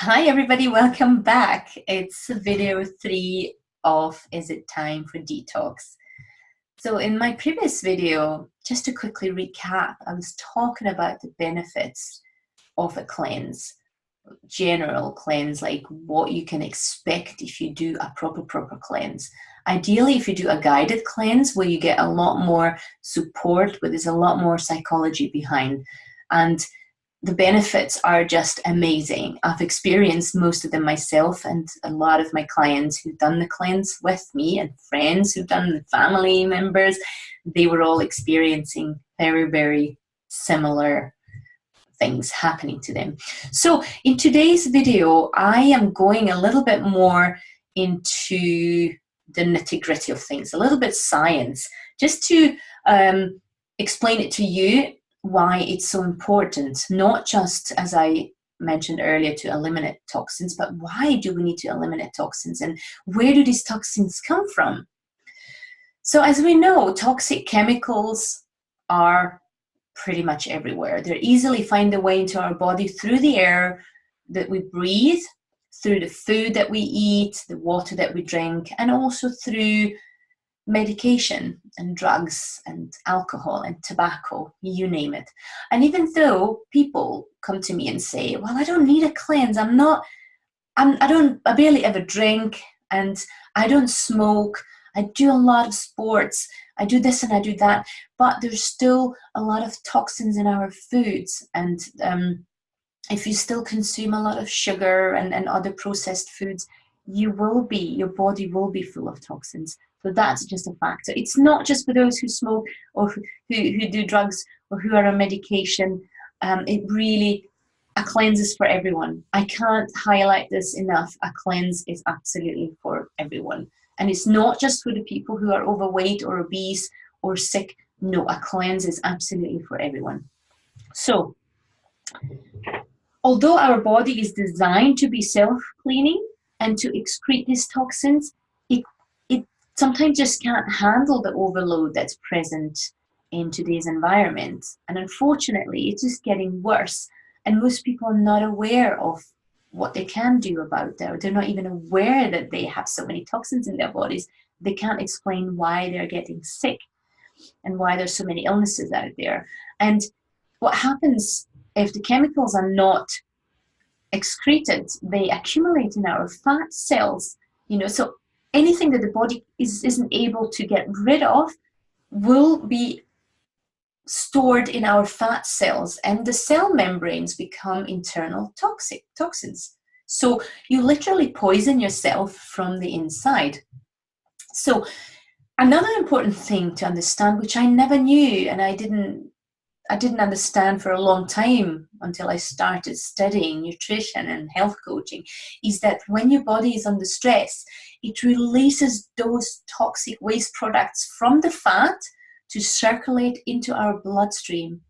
Hi everybody, welcome back. It's video 3 of Is It Time for Detox? So in my previous video, just to quickly recap, I was talking about the benefits of a cleanse, general cleanse, like what you can expect if you do a proper cleanse. Ideally, if you do a guided cleanse where you get a lot more support, but there's a lot more psychology behind. And the benefits are just amazing. I've experienced most of them myself, and a lot of my clients who've done the cleanse with me and friends who've done the family members, they were all experiencing very similar things happening to them. So in today's video, I am going a little bit more into the nitty-gritty of things, a little bit science, just to explain it to you why it's so important, not just, as I mentioned earlier, to eliminate toxins, but why do we need to eliminate toxins and where do these toxins come from? So as we know, toxic chemicals are pretty much everywhere. They easily find their way into our body through the air that we breathe, through the food that we eat, the water that we drink, and also through medication and drugs and alcohol and tobacco, you name it. And even though people come to me and say, well, I don't need a cleanse, I barely ever drink, and I don't smoke, I do a lot of sports, I do this and I do that, but there's still a lot of toxins in our foods. And if you still consume a lot of sugar and other processed foods, your body will be full of toxins. So that's just a factor. It's not just for those who smoke or who do drugs or who are on medication. A cleanse is for everyone. I can't highlight this enough. A cleanse is absolutely for everyone. And it's not just for the people who are overweight or obese or sick. No, a cleanse is absolutely for everyone. So, although our body is designed to be self-cleaning and to excrete these toxins, it sometimes just can't handle the overload that's present in today's environment. And unfortunately, it's just getting worse. And most people are not aware of what they can do about that. They're not even aware that they have so many toxins in their bodies. They can't explain why they're getting sick and why there's so many illnesses out there. And what happens if the chemicals are not excreted, they accumulate in our fat cells, so anything that the body isn't able to get rid of will be stored in our fat cells, and the cell membranes become internal toxins. So you literally poison yourself from the inside. So another important thing to understand, which I never knew, and I didn't understand for a long time until I started studying nutrition and health coaching, is that when your body is under stress, it releases those toxic waste products from the fat to circulate into our bloodstream.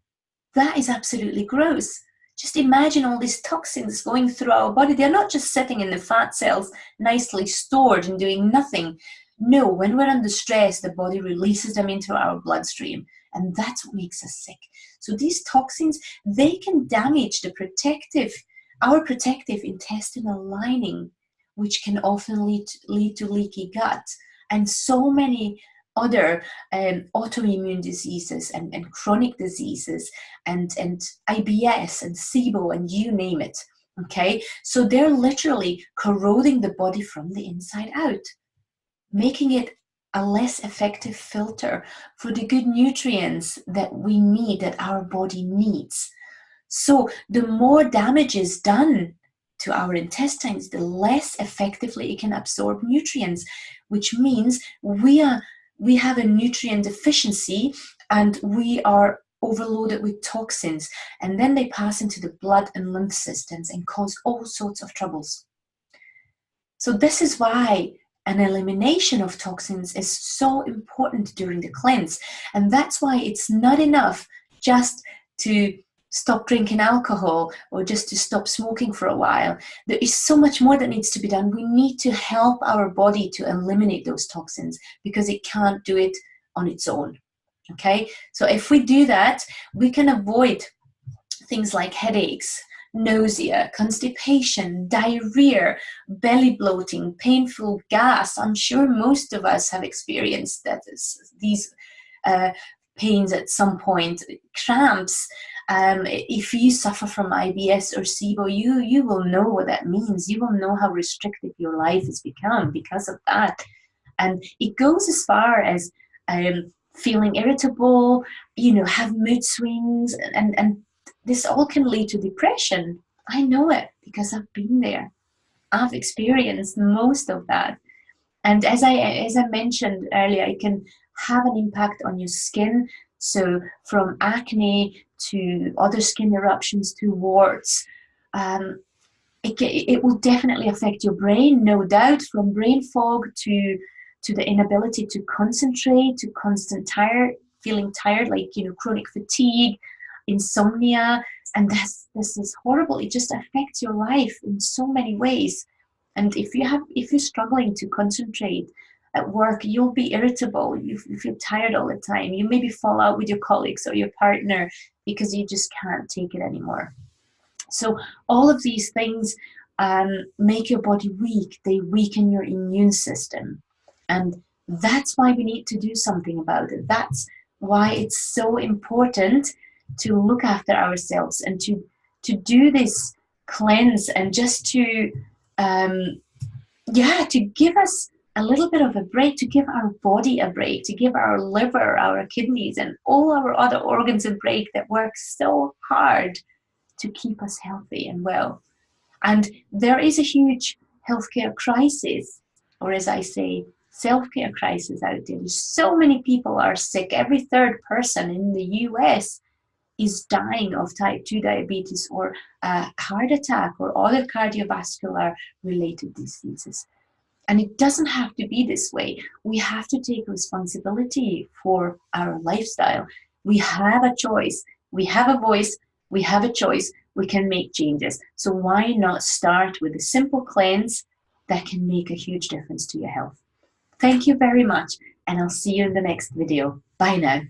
That is absolutely gross. Just imagine all these toxins going through our body. They're not just sitting in the fat cells, nicely stored and doing nothing. No, when we're under stress, the body releases them into our bloodstream. And that's what makes us sick. So these toxins, they can damage our protective intestinal lining, which can often lead to leaky gut and so many other autoimmune diseases and chronic diseases and IBS and SIBO and you name it. Okay, so they're literally corroding the body from the inside out, making it a less effective filter for the good nutrients that we need, that our body needs. So the more damage is done to our intestines, the less effectively it can absorb nutrients, which means we have a nutrient deficiency and we are overloaded with toxins, and then they pass into the blood and lymph systems and cause all sorts of troubles. So this is why an elimination of toxins is so important during the cleanse. And that's why it's not enough just to stop drinking alcohol or just to stop smoking for a while. There is so much more that needs to be done. We need to help our body to eliminate those toxins because it can't do it on its own. Okay, so if we do that, we can avoid things like headaches, nausea, constipation, diarrhea, belly bloating, painful gas. I'm sure most of us have experienced these pains at some point, cramps. If you suffer from IBS or SIBO, you will know what that means. You will know how restrictive your life has become because of that. And it goes as far as feeling irritable, have mood swings, and this all can lead to depression. I know it because I've been there. I've experienced most of that. And as I mentioned earlier, it can have an impact on your skin. So from acne to other skin eruptions to warts, it will definitely affect your brain, no doubt, from brain fog to the inability to concentrate, to constant feeling tired, like chronic fatigue, insomnia, and this is horrible. It just affects your life in so many ways. And if you're struggling to concentrate at work, you'll be irritable. You feel tired all the time. You maybe fall out with your colleagues or your partner because you just can't take it anymore. So all of these things make your body weak. They weaken your immune system. And that's why we need to do something about it. That's why it's so important to look after ourselves and to do this cleanse, and just to give us a little bit of a break, to give our body a break, to give our liver, our kidneys, and all our other organs a break that work so hard to keep us healthy and well. And there is a huge healthcare crisis, or as I say, self-care crisis out there. So many people are sick. Every third person in the US is dying of type 2 diabetes or a heart attack or other cardiovascular related diseases. And it doesn't have to be this way. We have to take responsibility for our lifestyle. We have a choice. We have a voice. We have a choice. We can make changes. So why not start with a simple cleanse that can make a huge difference to your health? Thank you very much, and I'll see you in the next video. Bye now.